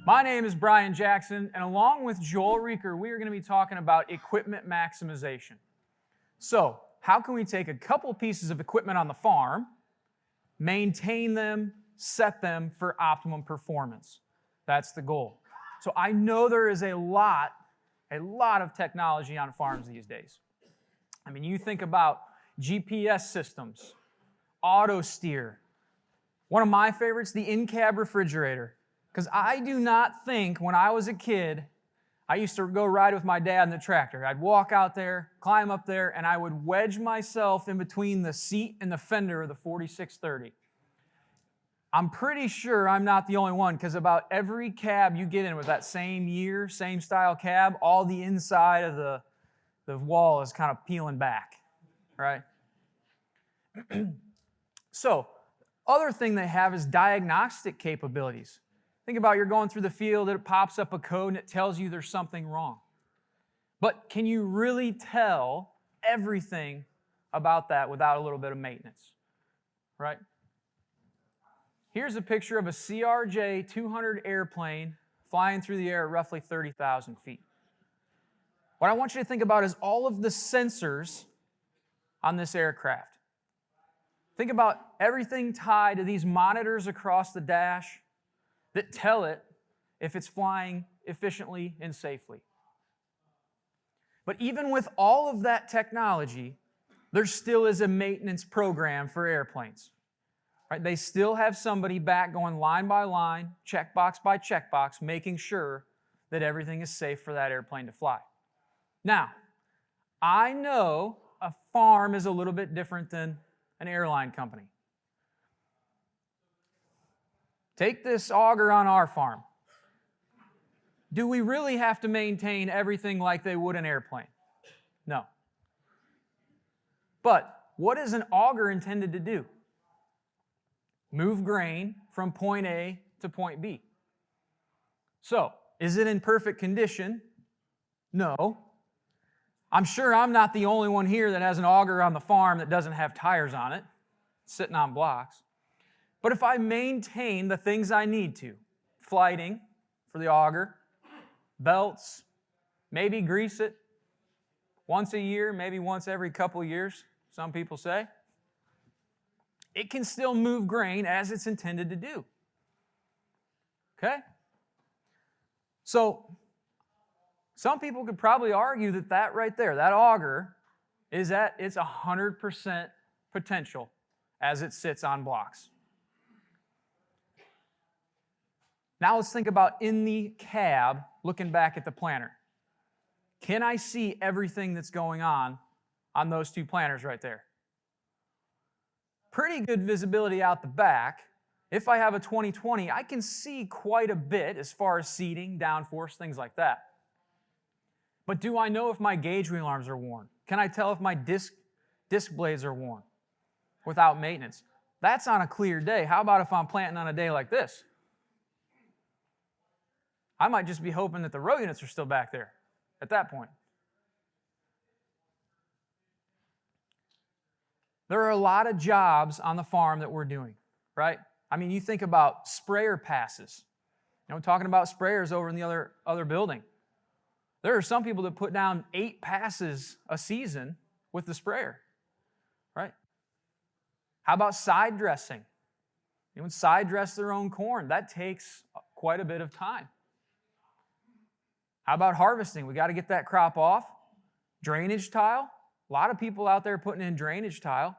My name is Brian Jackson, and along with Joel Reeker, we are going to be talking about equipment maximization. So, how can we take a couple pieces of equipment on the farm, maintain them, set them for optimum performance? That's the goal. So I know there is a lot of technology on farms these days. I mean, you think about GPS systems, auto steer. One of my favorites, the in-cab refrigerator. Because I do not think when I was a kid, I used to go ride with my dad in the tractor. I'd walk out there, climb up there, and I would wedge myself in between the seat and the fender of the 4630. I'm pretty sure I'm not the only one, because about every cab you get in with that same year, same style cab, all the inside of the wall is kind of peeling back, right? So, other thing they have is diagnostic capabilities. Think about you're going through the field, it pops up a code and it tells you there's something wrong. But can you really tell everything about that without a little bit of maintenance, right? Here's a picture of a CRJ-200 airplane flying through the air at roughly 30,000 feet. What I want you to think about is all of the sensors on this aircraft. Think about everything tied to these monitors across the dash that tell it if it's flying efficiently and safely. But even with all of that technology, there still is a maintenance program for airplanes. Right? They still have somebody back going line by line, checkbox by checkbox, making sure that everything is safe for that airplane to fly. Now, I know a farm is a little bit different than an airline company. Take this auger on our farm. Do we really have to maintain everything like they would an airplane? No. But what is an auger intended to do? Move grain from point A to point B. So, is it in perfect condition? No. I'm sure I'm not the only one here that has an auger on the farm that doesn't have tires on it, sitting on blocks. But if I maintain the things I need to, flighting for the auger, belts, maybe grease it once a year, maybe once every couple of years, some people say, it can still move grain as it's intended to do. Okay? So, some people could probably argue that that right there, that auger, is at its 100% potential as it sits on blocks. Now let's think about in the cab, looking back at the planter. Can I see everything that's going on those two planters right there? Pretty good visibility out the back. If I have a 20/20, I can see quite a bit as far as seating, downforce, things like that. But do I know if my gauge wheel arms are worn? Can I tell if my disc blades are worn without maintenance? That's on a clear day. How about if I'm planting on a day like this? I might just be hoping that the row units are still back there at that point. There are a lot of jobs on the farm that we're doing, right? I mean, you think about sprayer passes. You know, talking about sprayers over in the other building. There are some people that put down 8 passes a season with the sprayer, right? How about side dressing? Anyone side dress their own corn? That takes quite a bit of time. How about harvesting? We got to get that crop off. Drainage tile. A lot of people out there putting in drainage tile.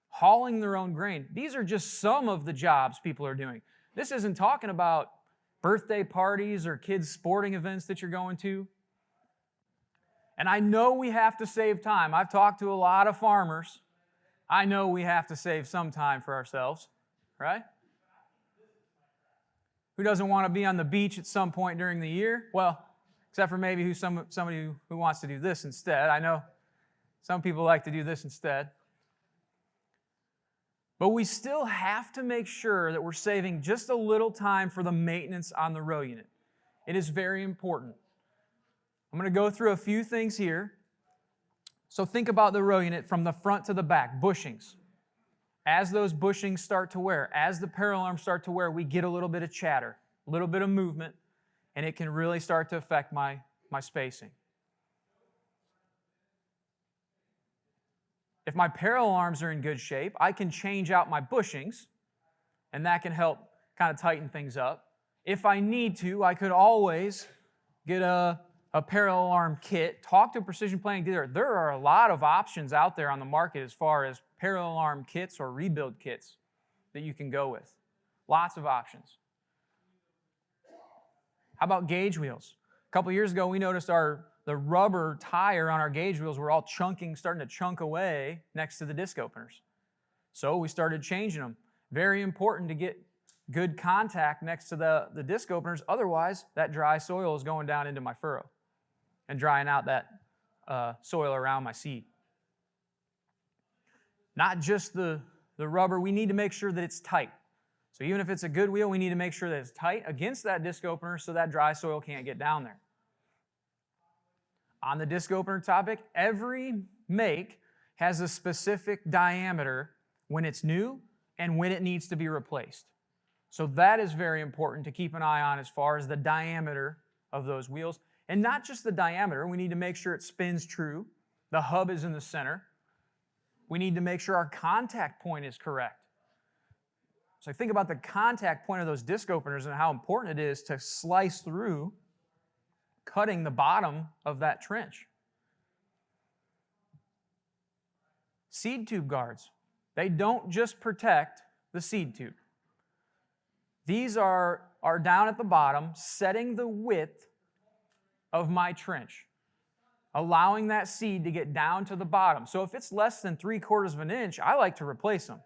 Hauling their own grain. These are just some of the jobs people are doing. This isn't talking about birthday parties or kids' sporting events that you're going to. And I know we have to save time. I've talked to a lot of farmers. I know we have to save some time for ourselves, right? Who doesn't want to be on the beach at some point during the year? Well, except for maybe somebody who wants to do this instead. I know some people like to do this instead. But we still have to make sure that we're saving just a little time for the maintenance on the row unit. It is very important. I'm going to go through a few things here. So think about the row unit from the front to the back, bushings. As those bushings start to wear, as the parallel arms start to wear, we get a little bit of chatter, a little bit of movement. and it can really start to affect my spacing. If my parallel arms are in good shape, I can change out my bushings, and that can help kind of tighten things up. If I need to, I could always get a parallel arm kit, talk to a precision planting dealer. There are a lot of options out there on the market as far as parallel arm kits or rebuild kits that you can go with. Lots of options. How about gauge wheels? A couple years ago, we noticed the rubber tire on our gauge wheels were all starting to chunk away next to the disc openers. So we started changing them. Very important to get good contact next to the disc openers. Otherwise, that dry soil is going down into my furrow and drying out that soil around my seed. Not just the rubber, we need to make sure that it's tight. So even if it's a good wheel, we need to make sure that it's tight against that disc opener so that dry soil can't get down there. On the disc opener topic, every make has a specific diameter when it's new and when it needs to be replaced. So that is very important to keep an eye on as far as the diameter of those wheels. And not just the diameter, we need to make sure it spins true. The hub is in the center. We need to make sure our contact point is correct. So think about the contact point of those disc openers and how important it is to slice through, cutting the bottom of that trench. Seed tube guards. They don't just protect the seed tube. These are down at the bottom, setting the width of my trench, allowing that seed to get down to the bottom. So if it's less than 3/4 of an inch, I like to replace them.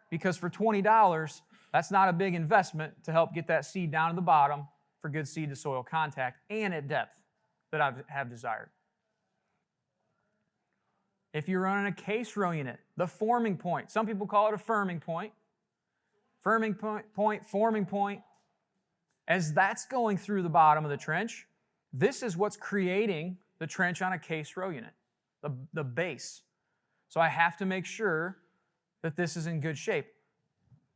Because for $20, that's not a big investment to help get that seed down to the bottom for good seed to soil contact and at depth that I have desired. If you're running a case row unit, the forming point, some people call it a firming point. Forming point, as that's going through the bottom of the trench, this is what's creating the trench on a case row unit, the base. So I have to make sure that this is in good shape.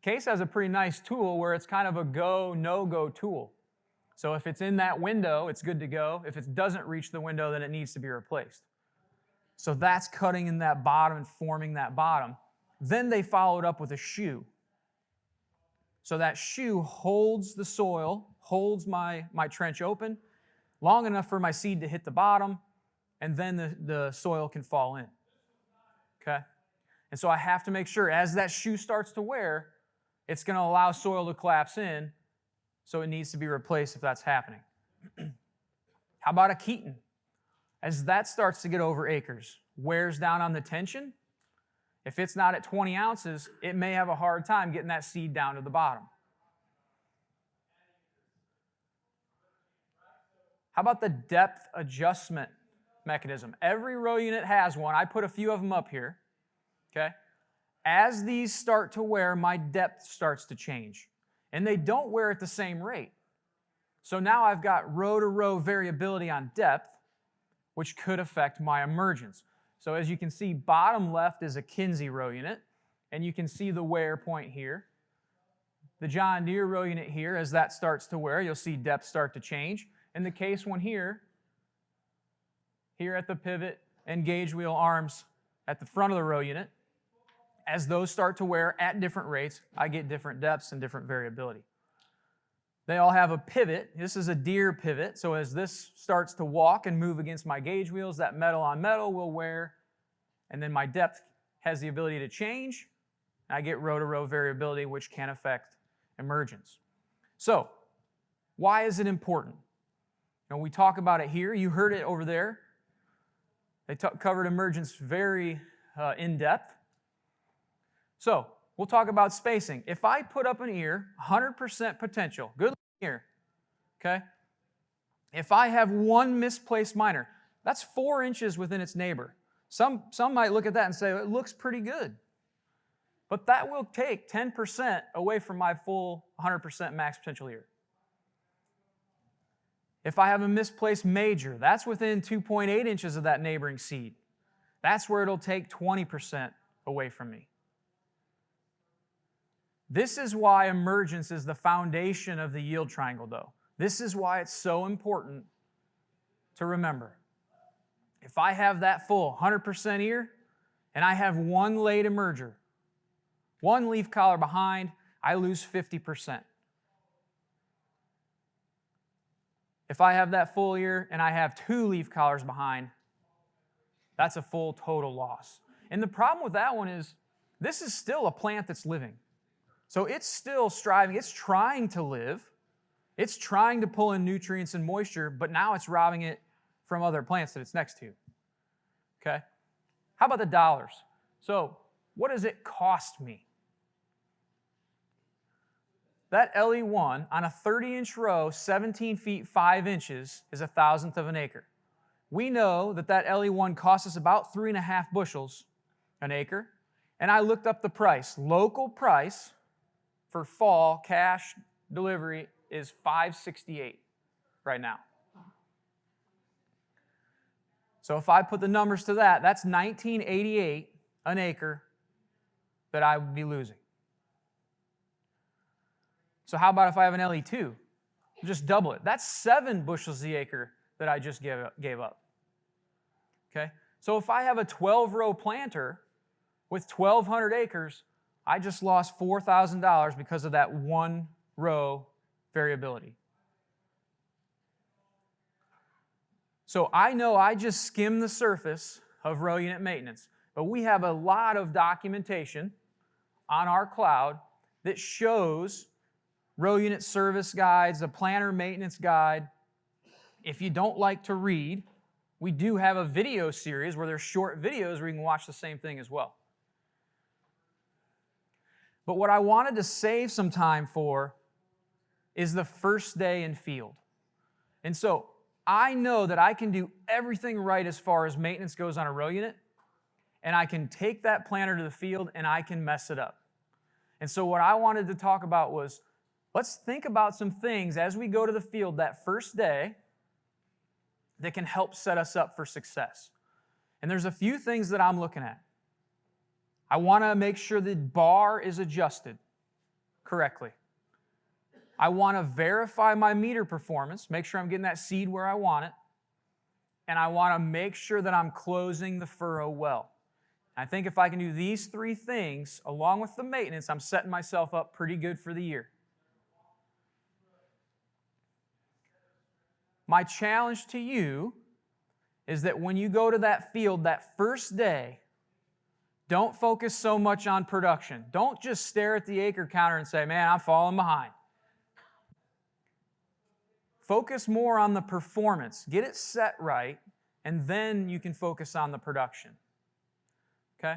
Case has a pretty nice tool where it's kind of a go, no-go tool. So if it's in that window, it's good to go. If it doesn't reach the window, then it needs to be replaced. So that's cutting in that bottom and forming that bottom. Then they followed up with a shoe. So that shoe holds the soil, holds my trench open long enough for my seed to hit the bottom, and then the soil can fall in. Okay? And so I have to make sure as that shoe starts to wear, it's going to allow soil to collapse in, so it needs to be replaced if that's happening. How about a Keaton? As that starts to get over acres, wears down on the tension, if it's not at 20 ounces, it may have a hard time getting that seed down to the bottom. How about the depth adjustment mechanism? Every row unit has one. I put a few of them up here. Okay? As these start to wear, my depth starts to change. And they don't wear at the same rate. So now I've got row-to-row variability on depth, which could affect my emergence. So as you can see, bottom left is a Kinsey row unit, and you can see the wear point here. The John Deere row unit here, as that starts to wear, you'll see depth start to change. And the Case one here at the pivot and gauge wheel arms at the front of the row unit, as those start to wear at different rates, I get different depths and different variability. They all have a pivot. This is a Deere pivot, so as this starts to walk and move against my gauge wheels, that metal on metal will wear, and then my depth has the ability to change. I get row-to-row variability, which can affect emergence. So, why is it important? And we talk about it here. You heard it over there. They covered emergence very in depth. So, we'll talk about spacing. If I put up an ear, 100% potential, good ear, okay? If I have one misplaced minor, that's 4 inches within its neighbor. Some might look at that and say, it looks pretty good. But that will take 10% away from my full 100% max potential ear. If I have a misplaced major, that's within 2.8 inches of that neighboring seed. That's where it'll take 20% away from me. This is why emergence is the foundation of the yield triangle, though. This is why it's so important to remember. If I have that full 100% ear and I have one late emerger, one leaf collar behind, I lose 50%. If I have that full ear and I have two leaf collars behind, that's a full total loss. And the problem with that one is this is still a plant that's living. So it's still striving, it's trying to live, it's trying to pull in nutrients and moisture, but now it's robbing it from other plants that it's next to. Okay? How about the dollars? So what does it cost me? That LE1 on a 30-inch row, 17 feet 5 inches, is 1/1000th of an acre. We know that that LE1 costs us about 3.5 bushels an acre, and I looked up the price. Local price for fall cash delivery is $568 right now. So if I put the numbers to that, that's $19.88 an acre that I would be losing. So how about if I have an LE2? Just double it. That's 7 bushels the acre that I just gave up. Okay? So if I have a 12-row planter with 1,200 acres, I just lost $4,000 because of that one row variability. So I know I just skimmed the surface of row unit maintenance, but we have a lot of documentation on our cloud that shows row unit service guides, a planter maintenance guide. If you don't like to read, we do have a video series where there's short videos where you can watch the same thing as well. But what I wanted to save some time for is the first day in field. And so I know that I can do everything right as far as maintenance goes on a row unit, and I can take that planter to the field and I can mess it up. And so what I wanted to talk about was, let's think about some things as we go to the field that first day that can help set us up for success. And there's a few things that I'm looking at. I want to make sure the bar is adjusted correctly. I want to verify my meter performance, make sure I'm getting that seed where I want it, and I want to make sure that I'm closing the furrow well. I think if I can do these 3 things, along with the maintenance, I'm setting myself up pretty good for the year. My challenge to you is that when you go to that field that first day, don't focus so much on production. Don't just stare at the acre counter and say, man, I'm falling behind. Focus more on the performance. Get it set right, and then you can focus on the production. Okay?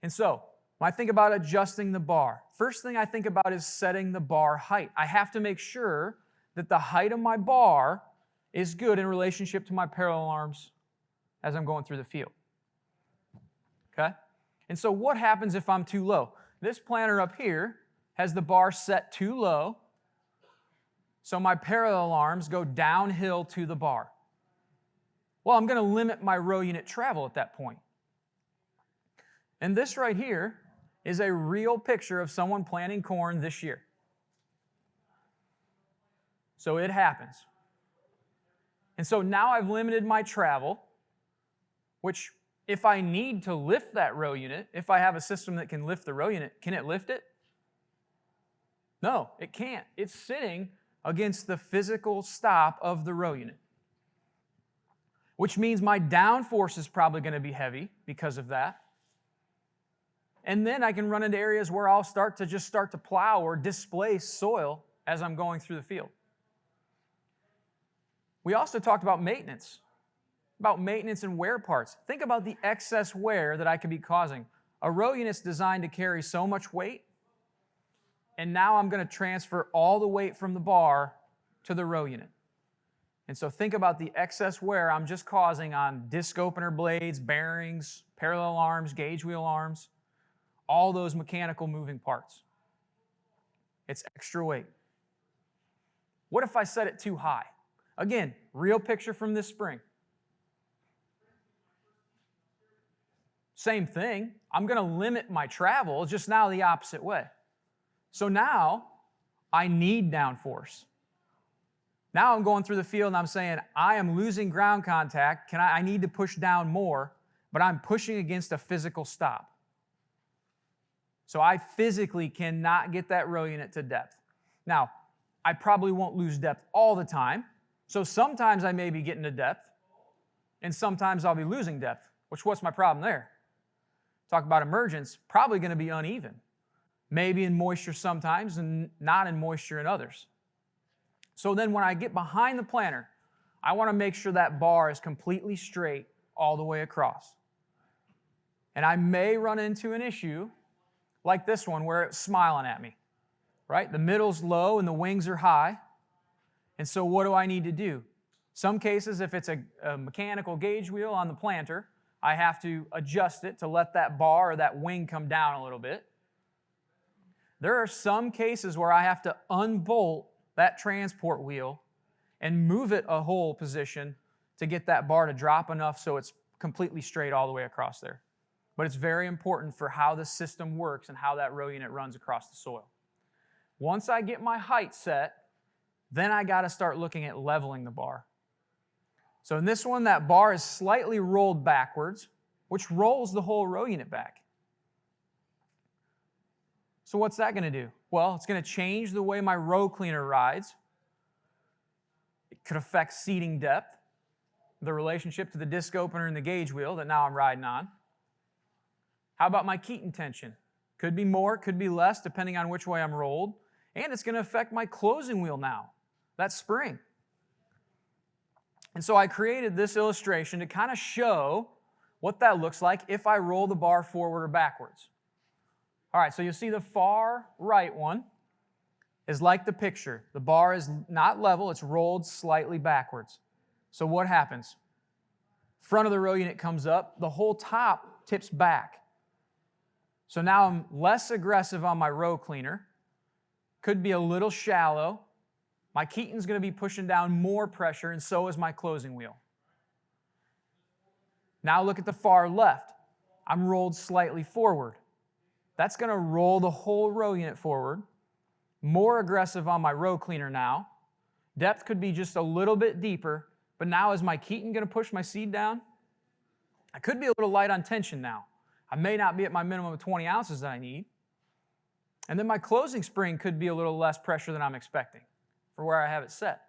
And so, when I think about adjusting the bar, first thing I think about is setting the bar height. I have to make sure that the height of my bar is good in relationship to my parallel arms as I'm going through the field. Okay? And so what happens if I'm too low? This planter up here has the bar set too low, so my parallel arms go downhill to the bar. Well, I'm going to limit my row unit travel at that point. And this right here is a real picture of someone planting corn this year. So it happens. And so now I've limited my travel, which if I need to lift that row unit, if I have a system that can lift the row unit, can it lift it? No, it can't. It's sitting against the physical stop of the row unit, which means my downforce is probably going to be heavy because of that. And then I can run into areas where I'll start to plow or displace soil as I'm going through the field. We also talked about maintenance and wear parts. Think about the excess wear that I could be causing. A row unit's designed to carry so much weight, and now I'm going to transfer all the weight from the bar to the row unit. And so think about the excess wear I'm just causing on disc opener blades, bearings, parallel arms, gauge wheel arms, all those mechanical moving parts. It's extra weight. What if I set it too high? Again, real picture from this spring. Same thing. I'm going to limit my travel, just now the opposite way. So now I need downforce. Now I'm going through the field and I'm saying, I am losing ground contact. I need to push down more, but I'm pushing against a physical stop. So I physically cannot get that row unit to depth. Now, I probably won't lose depth all the time. So sometimes I may be getting to depth, and sometimes I'll be losing depth, what's my problem there? Talk about emergence, probably going to be uneven. Maybe in moisture sometimes and not in moisture in others. So then when I get behind the planter, I want to make sure that bar is completely straight all the way across. And I may run into an issue like this one where it's smiling at me, right? The middle's low and the wings are high. And so what do I need to do? Some cases, if it's a mechanical gauge wheel on the planter, I have to adjust it to let that bar or that wing come down a little bit. There are some cases where I have to unbolt that transport wheel and move it a whole position to get that bar to drop enough so it's completely straight all the way across there. But it's very important for how the system works and how that row unit runs across the soil. Once I get my height set, then I got to start looking at leveling the bar. So in this one, that bar is slightly rolled backwards, which rolls the whole row unit back. So what's that going to do? Well, it's going to change the way my row cleaner rides. It could affect seating depth, the relationship to the disc opener and the gauge wheel that now I'm riding on. How about my Keaton tension? Could be more, could be less, depending on which way I'm rolled. And it's going to affect my closing wheel now, that spring. And so I created this illustration to kind of show what that looks like if I roll the bar forward or backwards. All right, so you'll see the far right one is like the picture. The bar is not level, it's rolled slightly backwards. So what happens? Front of the row unit comes up, the whole top tips back. So now I'm less aggressive on my row cleaner. Could be a little shallow. My Keaton's going to be pushing down more pressure, and so is my closing wheel. Now look at the far left. I'm rolled slightly forward. That's going to roll the whole row unit forward. More aggressive on my row cleaner now. Depth could be just a little bit deeper, but now is my Keaton going to push my seed down? I could be a little light on tension now. I may not be at my minimum of 20 ounces that I need. And then my closing spring could be a little less pressure than I'm expecting for where I have it set.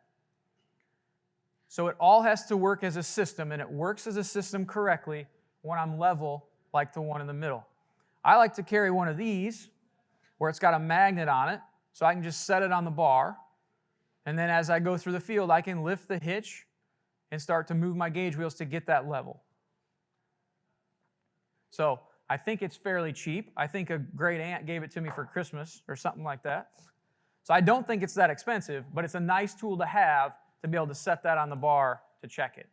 So it all has to work as a system, and it works as a system correctly when I'm level like the one in the middle. I like to carry one of these where it's got a magnet on it, so I can just set it on the bar, and then as I go through the field, I can lift the hitch and start to move my gauge wheels to get that level. So I think it's fairly cheap. I think a great aunt gave it to me for Christmas or something like that. So I don't think it's that expensive, but it's a nice tool to have to be able to set that on the bar to check it.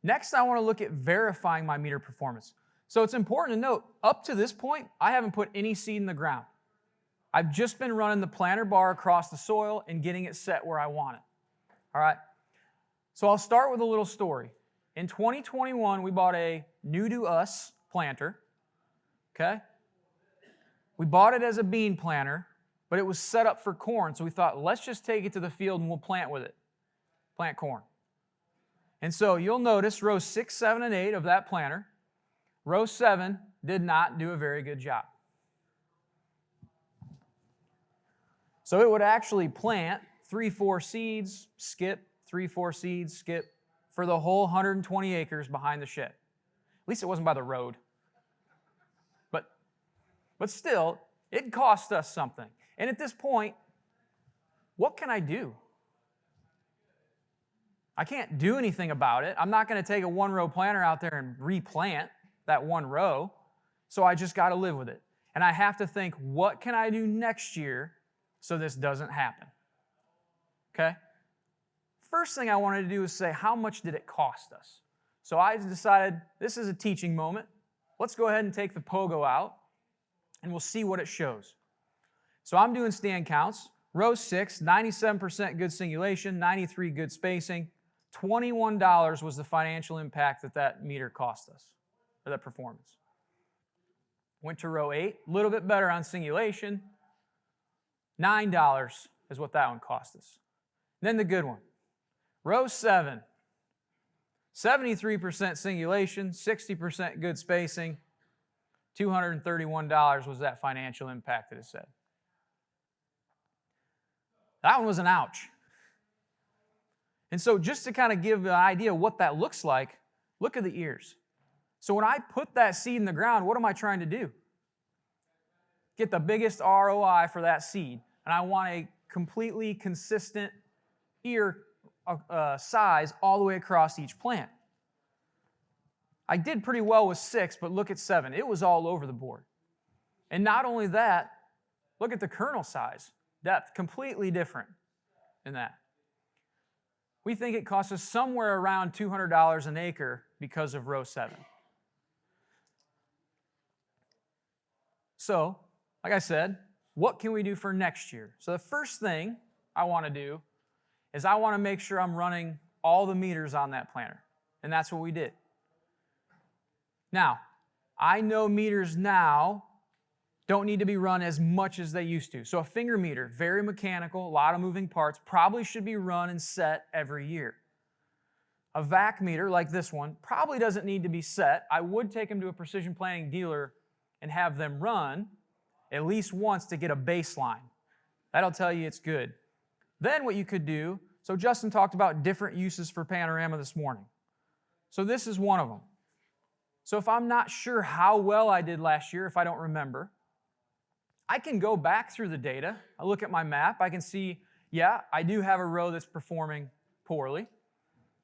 Next, I want to look at verifying my meter performance. So it's important to note, up to this point, I haven't put any seed in the ground. I've just been running the planter bar across the soil and getting it set where I want it. All right? So I'll start with a little story. In 2021, we bought a new-to-us planter, okay? We bought it as a bean planter, but it was set up for corn, so we thought, let's just take it to the field and we'll plant with it, plant corn. And so you'll notice rows 6, 7, and 8 of that planter. Row 7 did not do a very good job. So it would actually plant 3-4 seeds, skip, 3-4 seeds, skip, for the whole 120 acres behind the shed. At least it wasn't by the road. But still, it cost us something. And at this point, what can I do? I can't do anything about it. I'm not going to take a one-row planter out there and replant that one row. So I just got to live with it. And I have to think, what can I do next year so this doesn't happen? Okay? First thing I wanted to do is say, how much did it cost us? So I decided this is a teaching moment. Let's go ahead and take the pogo out, and we'll see what it shows. So I'm doing stand counts. Row 6, 97% good singulation, 93 good spacing. $21 was the financial impact that meter cost us, or that performance. Went to row 8, a little bit better on singulation. $9 is what that one cost us. Then the good one. Row 7. 73% singulation, 60% good spacing, $231 was that financial impact that it said. That one was an ouch. And so just to kind of give an idea of what that looks like, look at the ears. So when I put that seed in the ground, what am I trying to do? Get the biggest ROI for that seed. And I want a completely consistent ear size all the way across each plant. I did pretty well with 6, but look at 7. It was all over the board. And not only that, look at the kernel size, depth, completely different in that. We think it costs us somewhere around $200 an acre because of row 7. So, like I said, what can we do for next year? So the first thing I want to do is I want to make sure I'm running all the meters on that planter. And that's what we did. Now, I know meters now don't need to be run as much as they used to. So a finger meter, very mechanical, a lot of moving parts, probably should be run and set every year. A vac meter like this one probably doesn't need to be set. I would take them to a precision planting dealer and have them run at least once to get a baseline. That'll tell you it's good. Then what you could do, so Justin talked about different uses for Panorama this morning. So this is one of them. So if I'm not sure how well I did last year, if I don't remember, I can go back through the data. I look at my map. I can see, yeah, I do have a row that's performing poorly.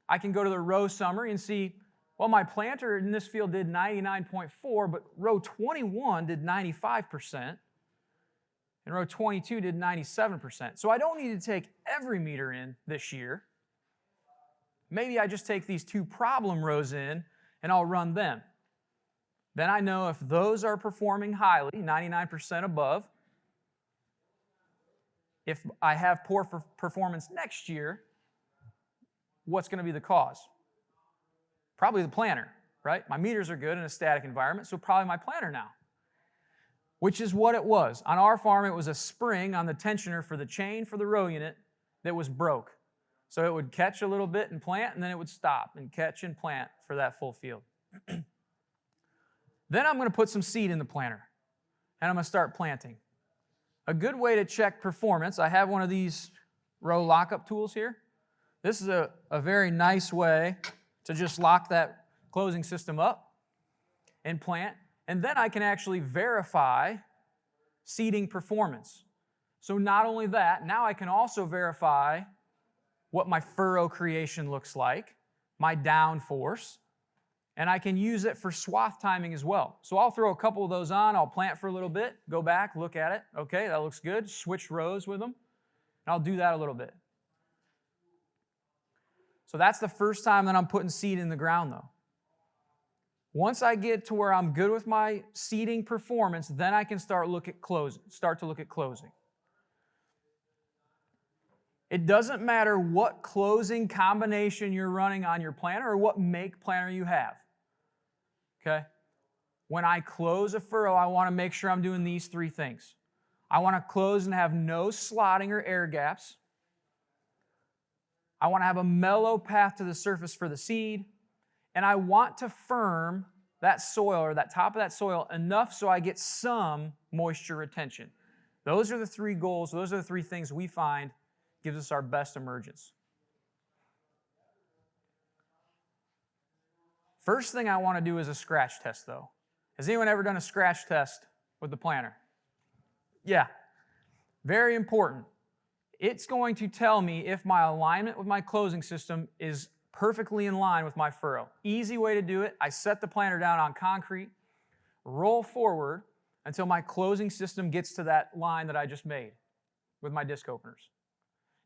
I can go to the row summary and see, well, my planter in this field did 99.4, but row 21 did 95%, and row 22 did 97%. So I don't need to take every meter in this year. Maybe I just take these 2 problem rows in, and I'll run them. Then I know if those are performing highly, 99% above, if I have poor performance next year, what's going to be the cause? Probably the planter, right? My meters are good in a static environment, so probably my planter now. Which is what it was. On our farm, it was a spring on the tensioner for the chain for the row unit that was broke. So it would catch a little bit and plant, and then it would stop and catch and plant for that full field. Then I'm going to put some seed in the planter, and I'm going to start planting. A good way to check performance, I have one of these row lockup tools here. This is a very nice way to just lock that closing system up and plant, and then I can actually verify seeding performance. So not only that, now I can also verify what my furrow creation looks like, my downforce, and I can use it for swath timing as well. So I'll throw a couple of those on, I'll plant for a little bit, go back, look at it, okay, that looks good, switch rows with them, and I'll do that a little bit. So that's the first time that I'm putting seed in the ground though. Once I get to where I'm good with my seeding performance, then I can start to look at closing. It doesn't matter what closing combination you're running on your planter or what make planter you have. Okay? When I close a furrow, I want to make sure I'm doing these 3 things. I want to close and have no slotting or air gaps. I want to have a mellow path to the surface for the seed. And I want to firm that soil or that top of that soil enough so I get some moisture retention. Those are the 3 goals. Those are the 3 things we find gives us our best emergence. First thing I want to do is a scratch test though. Has anyone ever done a scratch test with the planter? Yeah. Very important. It's going to tell me if my alignment with my closing system is perfectly in line with my furrow. Easy way to do it. I set the planter down on concrete, roll forward until my closing system gets to that line that I just made with my disc openers.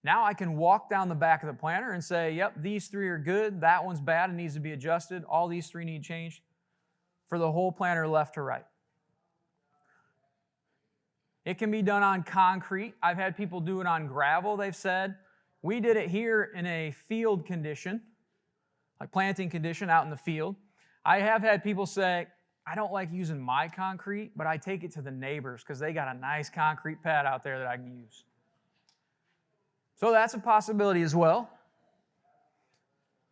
Now I can walk down the back of the planter and say, yep, these 3 are good, that one's bad and needs to be adjusted, all these 3 need changed for the whole planter left to right. It can be done on concrete. I've had people do it on gravel, they've said. We did it here in a field condition, like planting condition out in the field. I have had people say, I don't like using my concrete, but I take it to the neighbors because they got a nice concrete pad out there that I can use. So that's a possibility as well.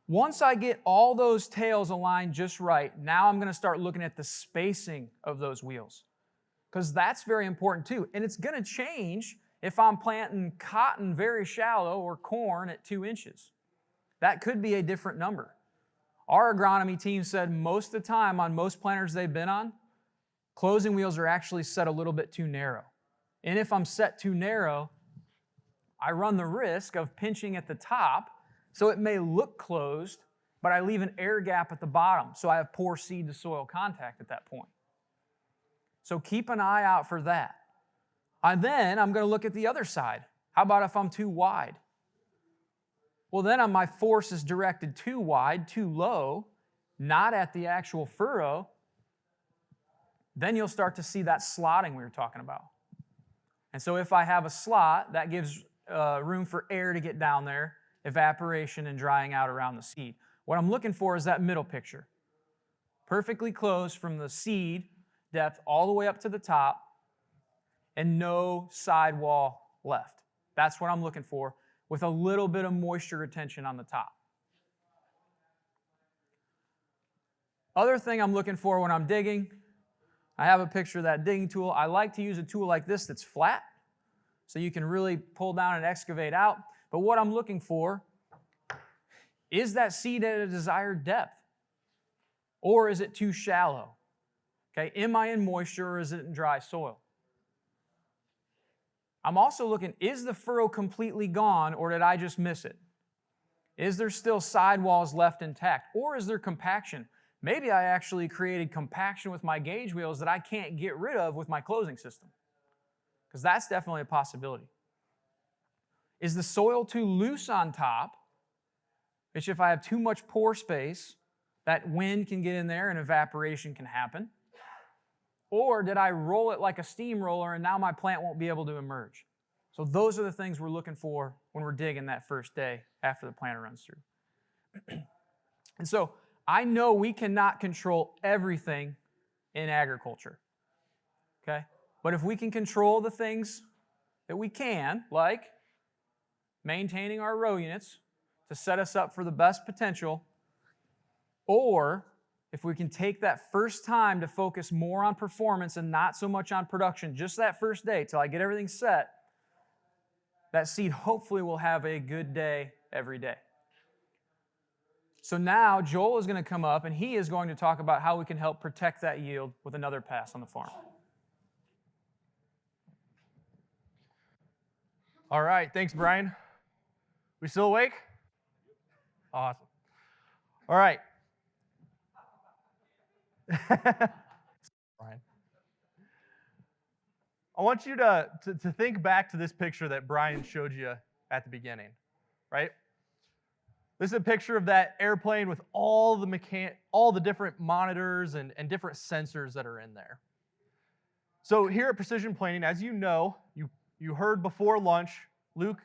Once I get all those tails aligned just right, now I'm going to start looking at the spacing of those wheels, because that's very important too. And it's going to change if I'm planting cotton very shallow or corn at 2 inches. That could be a different number. Our agronomy team said most of the time on most planters they've been on, closing wheels are actually set a little bit too narrow. And if I'm set too narrow, I run the risk of pinching at the top, so it may look closed, but I leave an air gap at the bottom, so I have poor seed to soil contact at that point. So keep an eye out for that. And then I'm going to look at the other side. How about if I'm too wide? Well, then my force is directed too wide, too low, not at the actual furrow. Then you'll start to see that slotting we were talking about. And so if I have a slot, that gives room for air to get down there, evaporation and drying out around the seed. What I'm looking for is that middle picture. Perfectly closed from the seed depth all the way up to the top, and no sidewall left. That's what I'm looking for, with a little bit of moisture retention on the top. Other thing I'm looking for when I'm digging, I have a picture of that digging tool. I like to use a tool like this that's flat, so you can really pull down and excavate out. But what I'm looking for is that seed at a desired depth, or is it too shallow? Okay, am I in moisture or is it in dry soil? I'm also looking, is the furrow completely gone or did I just miss it? Is there still sidewalls left intact, or is there compaction? Maybe I actually created compaction with my gauge wheels that I can't get rid of with my closing system, because that's definitely a possibility. Is the soil too loose on top, which if I have too much pore space, that wind can get in there and evaporation can happen? Or did I roll it like a steamroller and now my plant won't be able to emerge? So those are the things we're looking for when we're digging that first day after the planter runs through. And so I know we cannot control everything in agriculture, okay? But if we can control the things that we can, like maintaining our row units to set us up for the best potential, or if we can take that first time to focus more on performance and not so much on production, just that first day till I get everything set, that seed hopefully will have a good day every day. So now Joel is going to come up and he is going to talk about how we can help protect that yield with another pass on the farm. All right, thanks, Brian. We still awake? Awesome. All right. Brian. I want you to think back to this picture that Brian showed you at the beginning, right? This is a picture of that airplane with all the different monitors and different sensors that are in there. So here at Precision Planting, as you know, you heard before lunch Luke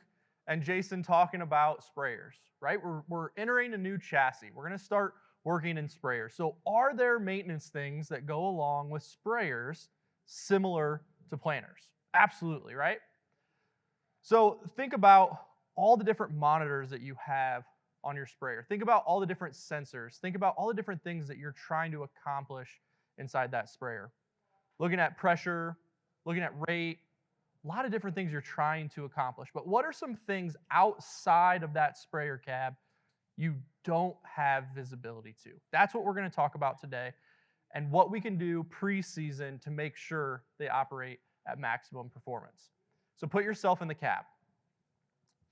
and Jason talking about sprayers, right? We're entering a new chassis. We're going to start working in sprayers. So are there maintenance things that go along with sprayers similar to planters? Absolutely, right? So think about all the different monitors that you have on your sprayer. Think about all the different sensors. Think about all the different things that you're trying to accomplish inside that sprayer. Looking at pressure, looking at rate, a lot of different things you're trying to accomplish. But what are some things outside of that sprayer cab you don't have visibility to? That's what we're going to talk about today, and what we can do pre-season to make sure they operate at maximum performance. So put yourself in the cab.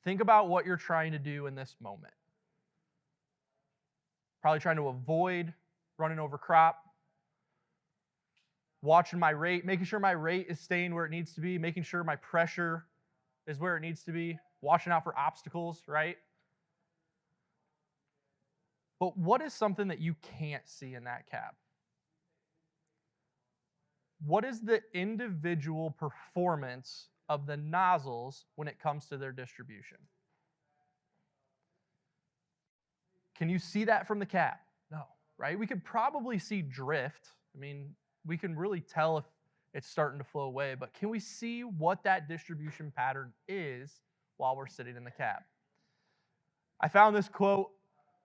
Think about what you're trying to do in this moment. Probably trying to avoid running over crop, watching my rate, making sure my rate is staying where it needs to be, making sure my pressure is where it needs to be, watching out for obstacles, right? But what is something that you can't see in that cab? What is the individual performance of the nozzles when it comes to their distribution? Can you see that from the cab? No, right? We could probably see drift. I mean, we can really tell if it's starting to flow away, but can we see what that distribution pattern is while we're sitting in the cab. I found this quote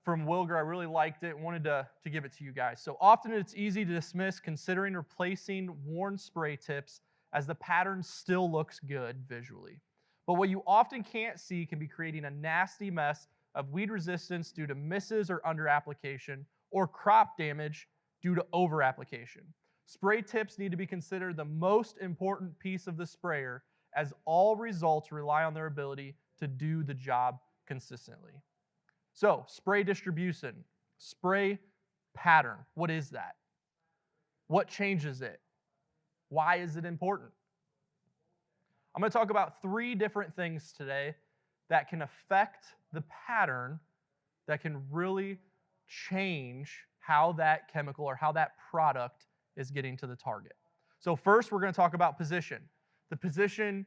from Wilger. I really liked it, wanted to give it to you guys. So often it's easy to dismiss considering replacing worn spray tips as the pattern still looks good visually. But what you often can't see can be creating a nasty mess of weed resistance due to misses or under application, or crop damage due to over application. Spray tips need to be considered the most important piece of the sprayer, as all results rely on their ability to do the job consistently. So, spray distribution, spray pattern, what is that? What changes it? Why is it important? I'm going to talk about 3 different things today that can affect the pattern, that can really change how that chemical or how that product is getting to the target. So first, we're going to talk about position. The position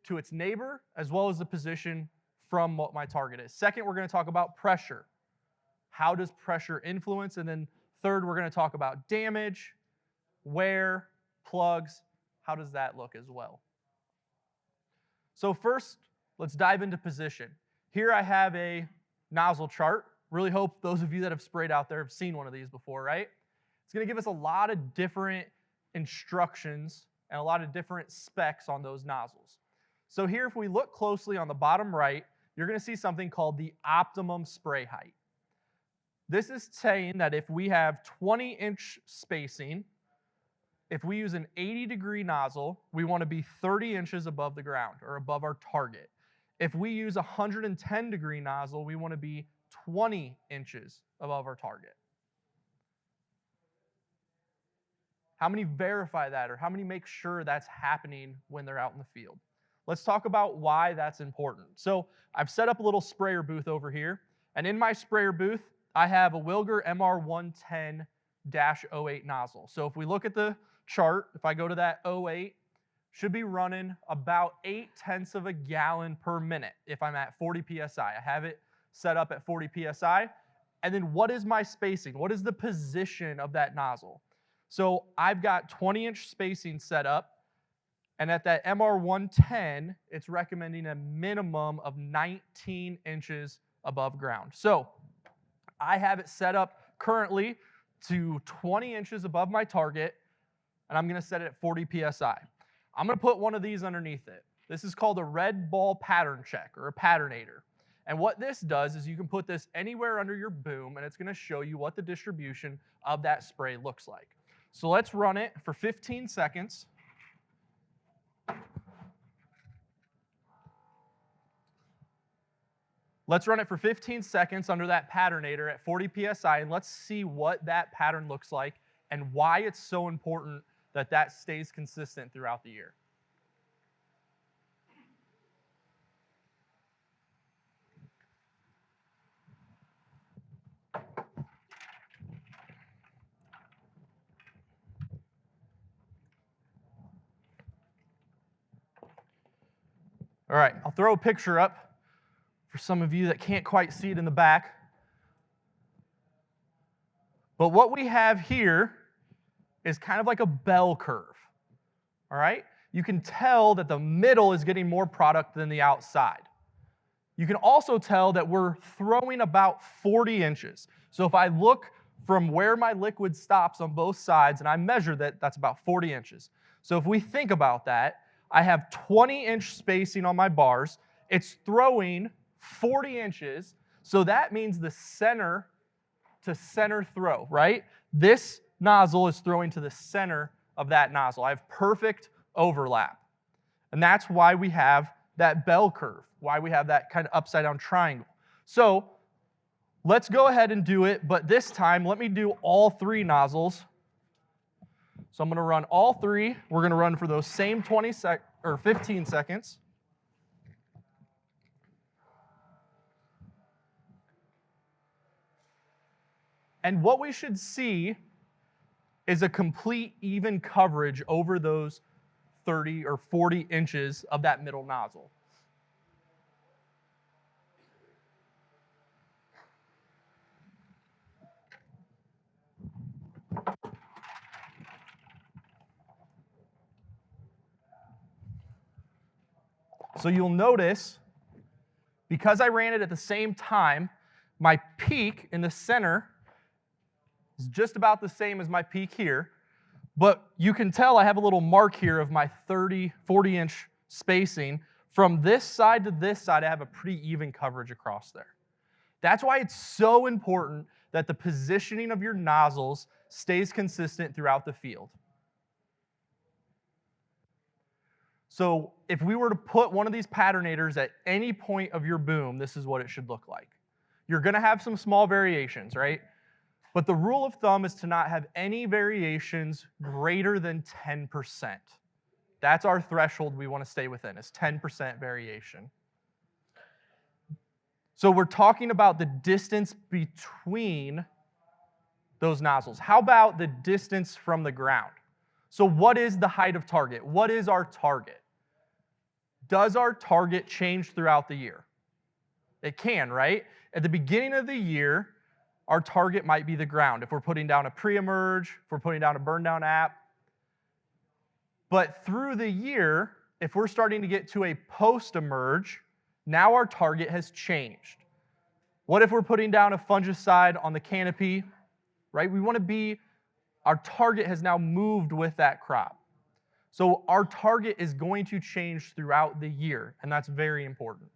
to its neighbor, as well as the position from what my target is. Second, we're going to talk about pressure. How does pressure influence? And then third, we're going to talk about damage, wear, plugs. How does that look as well? So first, let's dive into position. Here I have a nozzle chart. Really hope those of you that have sprayed out there have seen one of these before, right? It's going to give us a lot of different instructions and a lot of different specs on those nozzles. So here, if we look closely on the bottom right, you're going to see something called the optimum spray height. This is saying that if we have 20-inch spacing, if we use an 80-degree nozzle, we want to be 30 inches above the ground or above our target. If we use a 110-degree nozzle, we want to be 20 inches above our target. How many verify that, or how many make sure that's happening when they're out in the field? Let's talk about why that's important. So I've set up a little sprayer booth over here, and in my sprayer booth, I have a Wilger MR110-08 nozzle. So if we look at the chart, if I go to that 08, should be running about 0.8 of a gallon per minute if I'm at 40 PSI. I have it set up at 40 PSI. And then what is my spacing? What is the position of that nozzle? So I've got 20-inch spacing set up, and at that MR110, it's recommending a minimum of 19 inches above ground. So I have it set up currently to 20 inches above my target, and I'm going to set it at 40 PSI. I'm going to put one of these underneath it. This is called a red ball pattern check, or a patternator. And what this does is you can put this anywhere under your boom, and it's going to show you what the distribution of that spray looks like. So let's run it for 15 seconds. Let's run it for 15 seconds under that patternator at 40 PSI, and let's see what that pattern looks like and why it's so important that that stays consistent throughout the year. All right, I'll throw a picture up for some of you that can't quite see it in the back. But what we have here is kind of like a bell curve, all right? You can tell that the middle is getting more product than the outside. You can also tell that we're throwing about 40 inches. So if I look from where my liquid stops on both sides and I measure that, that's about 40 inches. So if we think about that, I have 20-inch spacing on my bars. It's throwing 40 inches, so that means the center to center throw, right? This nozzle is throwing to the center of that nozzle. I have perfect overlap. And that's why we have that bell curve, why we have that kind of upside down triangle. So let's go ahead and do it, but this time let me do all 3 nozzles. So I'm going to run all 3. We're going to run for those same 15 seconds. And what we should see is a complete even coverage over those 30 or 40 inches of that middle nozzle. So you'll notice Because I ran it at the same time, my peak in the center is just about the same as my peak here, but you can tell I have a little mark here of my 40-inch spacing. From this side to this side, I have a pretty even coverage across there. That's why it's so important that the positioning of your nozzles stays consistent throughout the field. So if we were to put one of these patternators at any point of your boom, this is what it should look like. You're going to have some small variations, right? But the rule of thumb is to not have any variations greater than 10%. That's our threshold we want to stay within, is 10% variation. So we're talking about the distance between those nozzles. How about the distance from the ground? So what is the height of target? What is our target? Does our target change throughout the year? It can, right? At the beginning of the year, our target might be the ground if we're putting down a pre-emerge, if we're putting down a burn down app. But through the year, if we're starting to get to a post-emerge, now our target has changed. What if we're putting down a fungicide on the canopy, right? We want to be, our target has now moved with that crop. So our target is going to change throughout the year, and that's very important.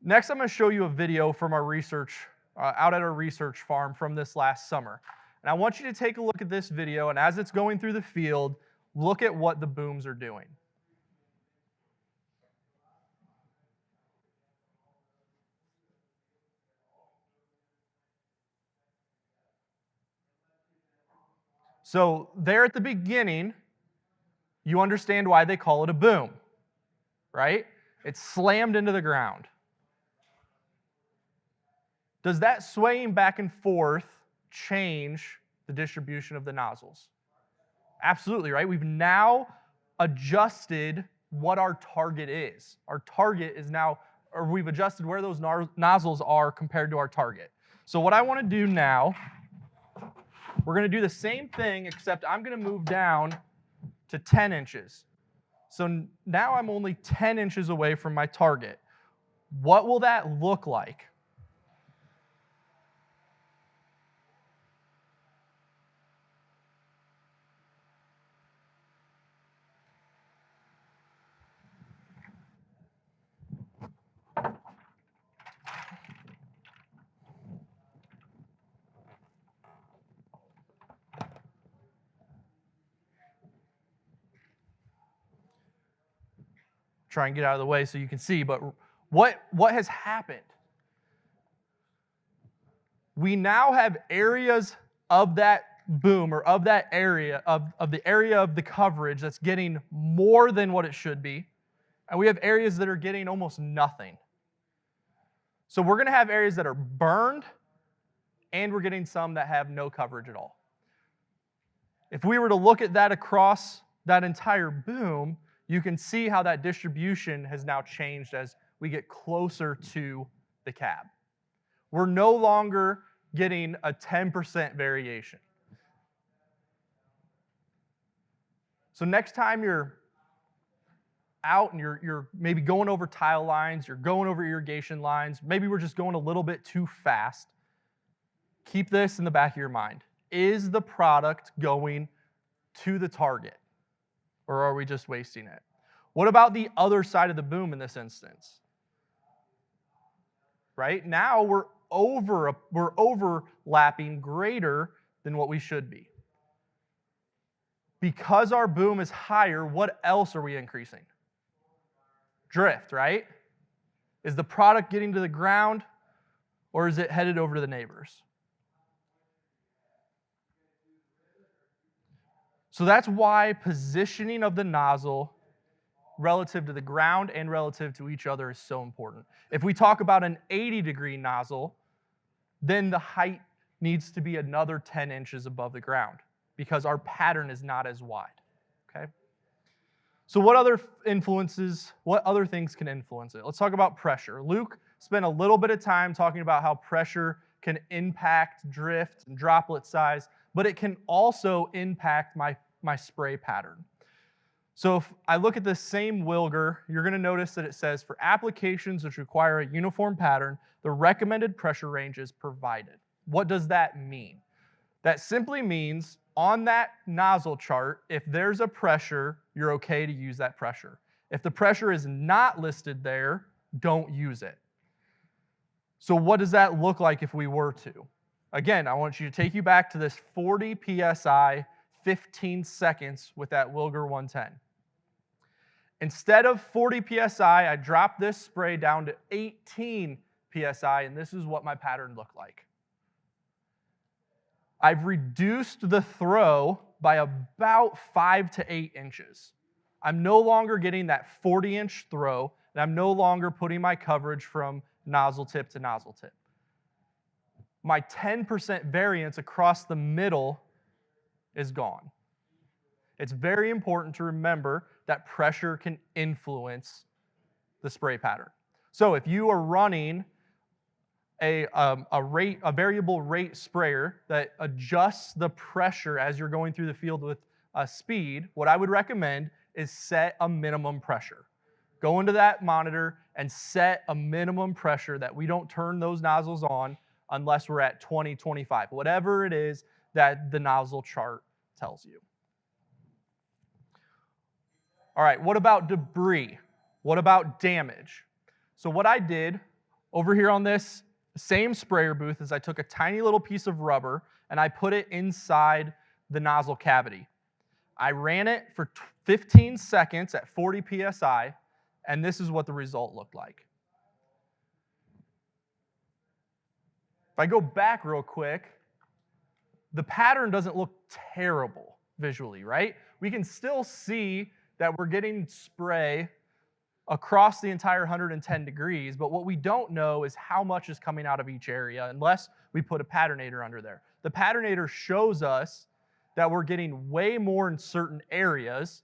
Next, I'm going to show you a video from our research, out at our research farm from this last summer. And I want you to take a look at this video, and as it's going through the field, look at what the booms are doing. So there at the beginning, you understand why they call it a boom, right? It's slammed into the ground. Does that swaying back and forth change the distribution of the nozzles? Absolutely, right? We've now adjusted what our target is. Our target is now, or we've adjusted where those nozzles are compared to our target. So what I want to do now, we're going to do the same thing, except I'm going to move down to 10 inches. So now I'm only 10 inches away from my target. What will that look like? Try and get out of the way so you can see, but what has happened? We now have areas of that boom, or of that area, of the area of the coverage that's getting more than what it should be, and we have areas that are getting almost nothing. So we're going to have areas that are burned, and we're getting some that have no coverage at all. If we were to look at that across that entire boom, you can see how that distribution has now changed as we get closer to the cab. We're no longer getting a 10% variation. So next time you're out and you're maybe going over tile lines, you're going over irrigation lines, maybe we're just going a little bit too fast, keep this in the back of your mind. Is the product going to the target, or are we just wasting it? What about the other side of the boom in this instance? Right? Now we're overlapping greater than what we should be. Because our boom is higher, what else are we increasing? Drift, right? Is the product getting to the ground, or is it headed over to the neighbors? So that's why positioning of the nozzle relative to the ground and relative to each other is so important. If we talk about an 80-degree nozzle, then the height needs to be another 10 inches above the ground because our pattern is not as wide, okay? So what other things can influence it? Let's talk about pressure. Luke spent a little bit of time talking about how pressure can impact drift and droplet size, but it can also impact my spray pattern. So if I look at this same Wilger, you're going to notice that it says, for applications which require a uniform pattern, the recommended pressure range is provided. What does that mean? That simply means on that nozzle chart, if there's a pressure, you're okay to use that pressure. If the pressure is not listed there, don't use it. So what does that look like if we were to? Again, I want you to take you back to this 40 PSI, 15 seconds with that Wilger 110. Instead of 40 PSI, I dropped this spray down to 18 PSI, and this is what my pattern looked like. I've reduced the throw by about 5 to 8 inches. I'm no longer getting that 40-inch throw, and I'm no longer putting my coverage from nozzle tip to nozzle tip. My 10% variance across the middle is gone. It's very important to remember that pressure can influence the spray pattern. So if you are running a variable rate sprayer that adjusts the pressure as you're going through the field with speed, what I would recommend is set a minimum pressure. Go into that monitor and set a minimum pressure that we don't turn those nozzles on unless we're at 20, 25, whatever it is that the nozzle chart tells you. All right, what about debris? What about damage? So what I did over here on this same sprayer booth is I took a tiny little piece of rubber and I put it inside the nozzle cavity. I ran it for 15 seconds at 40 PSI, and this is what the result looked like. If I go back real quick, the pattern doesn't look terrible visually, right? We can still see that we're getting spray across the entire 110 degrees, but what we don't know is how much is coming out of each area unless we put a patternator under there. The patternator shows us that we're getting way more in certain areas.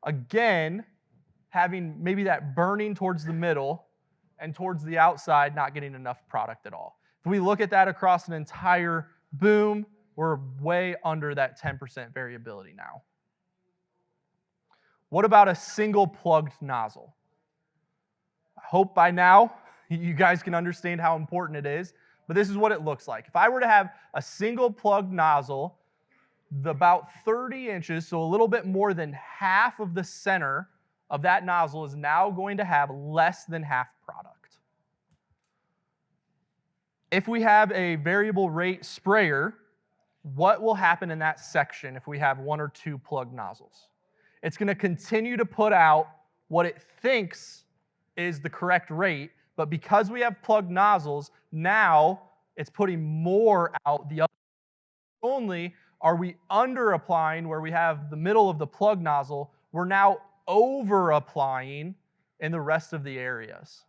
Again, having maybe that burning towards the middle and towards the outside not getting enough product at all. If we look at that across an entire boom, we're way under that 10% variability now. What about a single plugged nozzle? I hope by now you guys can understand how important it is, but this is what it looks like. If I were to have a single plugged nozzle, about 30 inches, so a little bit more than half of the center of that nozzle is now going to have less than half product. If we have a variable rate sprayer, what will happen in that section if we have 1 or 2 plugged nozzles? It's going to continue to put out what it thinks is the correct rate, but because we have plugged nozzles, now it's putting more out the other. Not only are we under applying where we have the middle of the plug nozzle, we're now over applying in the rest of the areas.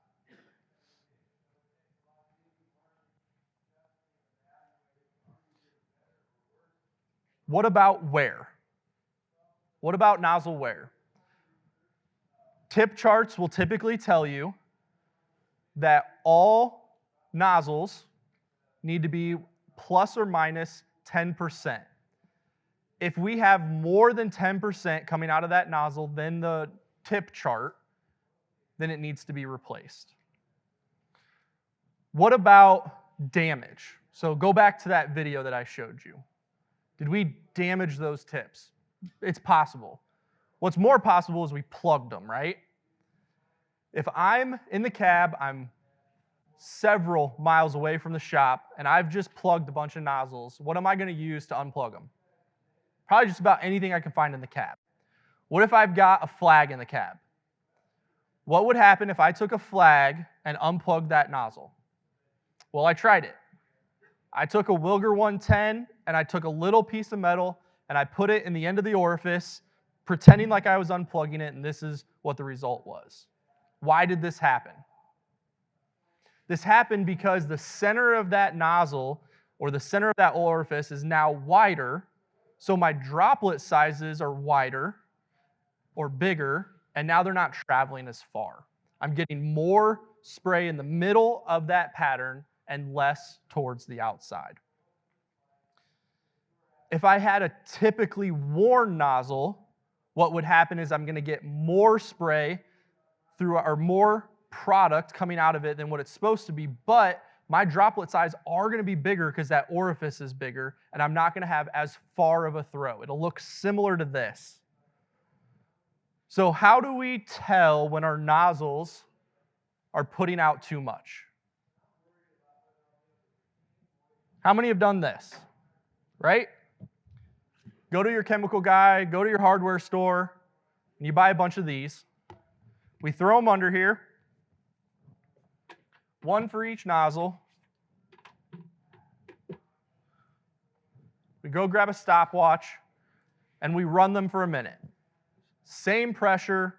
What about wear? What about nozzle wear? Tip charts will typically tell you that all nozzles need to be plus or minus 10%. If we have more than 10% coming out of that nozzle than the tip chart, then it needs to be replaced. What about damage? So go back to that video that I showed you. Did we damage those tips? It's possible. What's more possible is we plugged them, right? If I'm in the cab, I'm several miles away from the shop, and I've just plugged a bunch of nozzles, what am I going to use to unplug them? Probably just about anything I can find in the cab. What if I've got a flag in the cab? What would happen if I took a flag and unplugged that nozzle? Well, I tried it. I took a Wilger 110 and I took a little piece of metal and I put it in the end of the orifice, pretending like I was unplugging it, and this is what the result was. Why did this happen? This happened because the center of that nozzle or the center of that orifice is now wider, so my droplet sizes are wider or bigger, and now they're not traveling as far. I'm getting more spray in the middle of that pattern and less towards the outside. If I had a typically worn nozzle, what would happen is I'm going to get more spray through, or more product coming out of it than what it's supposed to be, but my droplet size are going to be bigger because that orifice is bigger, and I'm not going to have as far of a throw. It'll look similar to this. So how do we tell when our nozzles are putting out too much? How many have done this, right? Go to your chemical guy, go to your hardware store, and you buy a bunch of these. We throw them under here, one for each nozzle. We go grab a stopwatch, and we run them for a minute. Same pressure,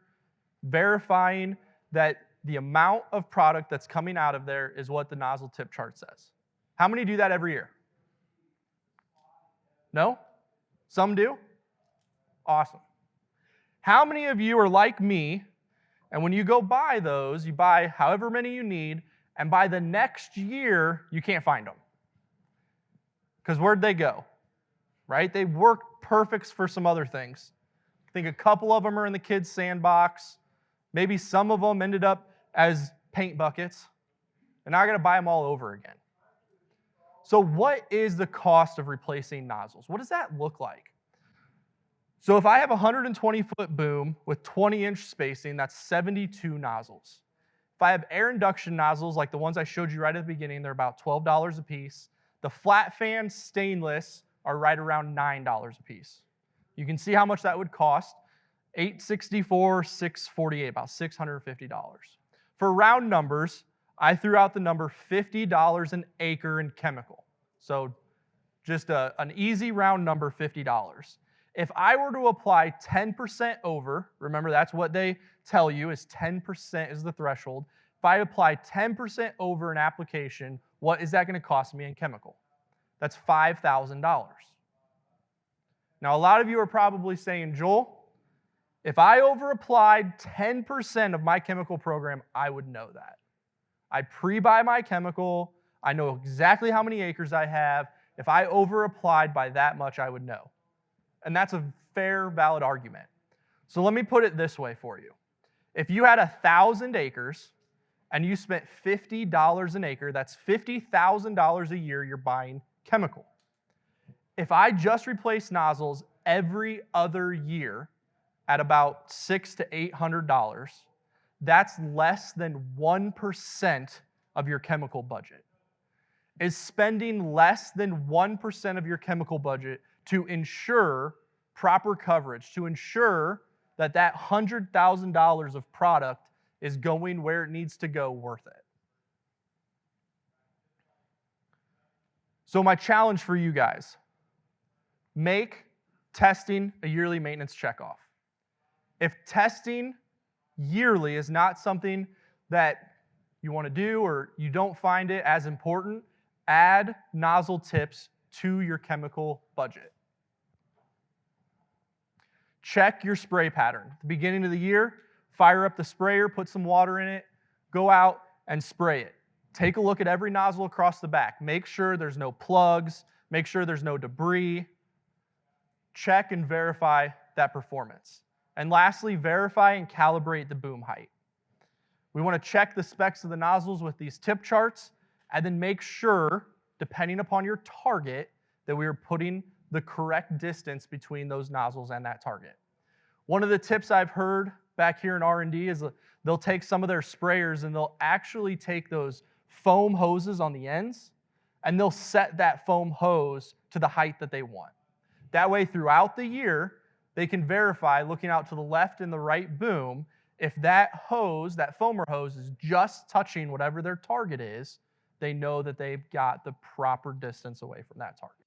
verifying that the amount of product that's coming out of there is what the nozzle tip chart says. How many do that every year? No? Some do? Awesome. How many of you are like me, and when you go buy those, you buy however many you need, and by the next year, you can't find them? Because where'd they go? Right? They work perfect for some other things. I think a couple of them are in the kids' sandbox. Maybe some of them ended up as paint buckets. And now I got to buy them all over again. So what is the cost of replacing nozzles? What does that look like? So if I have a 120-foot boom with 20-inch spacing, that's 72 nozzles. If I have air induction nozzles like the ones I showed you right at the beginning, they're about $12 a piece. The flat fan stainless are right around $9 a piece. You can see how much that would cost. $864, $648, about $650. For round numbers, I threw out the number $50 an acre in chemical. So just an easy round number, $50. If I were to apply 10% over, remember that's what they tell you is 10% is the threshold. If I apply 10% over an application, what is that going to cost me in chemical? That's $5,000. Now, a lot of you are probably saying, Joel, if I over-applied 10% of my chemical program, I would know that. I pre-buy my chemical. I know exactly how many acres I have. If I over-applied by that much, I would know. And that's a fair, valid argument. So let me put it this way for you. If you had 1,000 acres and you spent $50 an acre, that's $50,000 a year you're buying chemical. If I just replace nozzles every other year at about $600 to $800, that's less than 1% of your chemical budget. Is spending less than 1% of your chemical budget to ensure proper coverage, to ensure that that $100,000 of product is going where it needs to go, worth it? So my challenge for you guys, make testing a yearly maintenance checkoff. If testing yearly is not something that you want to do or you don't find it as important, add nozzle tips to your chemical budget. Check your spray pattern. At the beginning of the year, fire up the sprayer, put some water in it, go out and spray it. Take a look at every nozzle across the back. Make sure there's no plugs. Make sure there's no debris. Check and verify that performance. And lastly, verify and calibrate the boom height. We want to check the specs of the nozzles with these tip charts and then make sure, depending upon your target, that we are putting the correct distance between those nozzles and that target. One of the tips I've heard back here in R&D is they'll take some of their sprayers and they'll actually take those foam hoses on the ends and they'll set that foam hose to the height that they want. That way, throughout the year, they can verify, looking out to the left and the right boom, if that hose, that foamer hose, is just touching whatever their target is, they know that they've got the proper distance away from that target.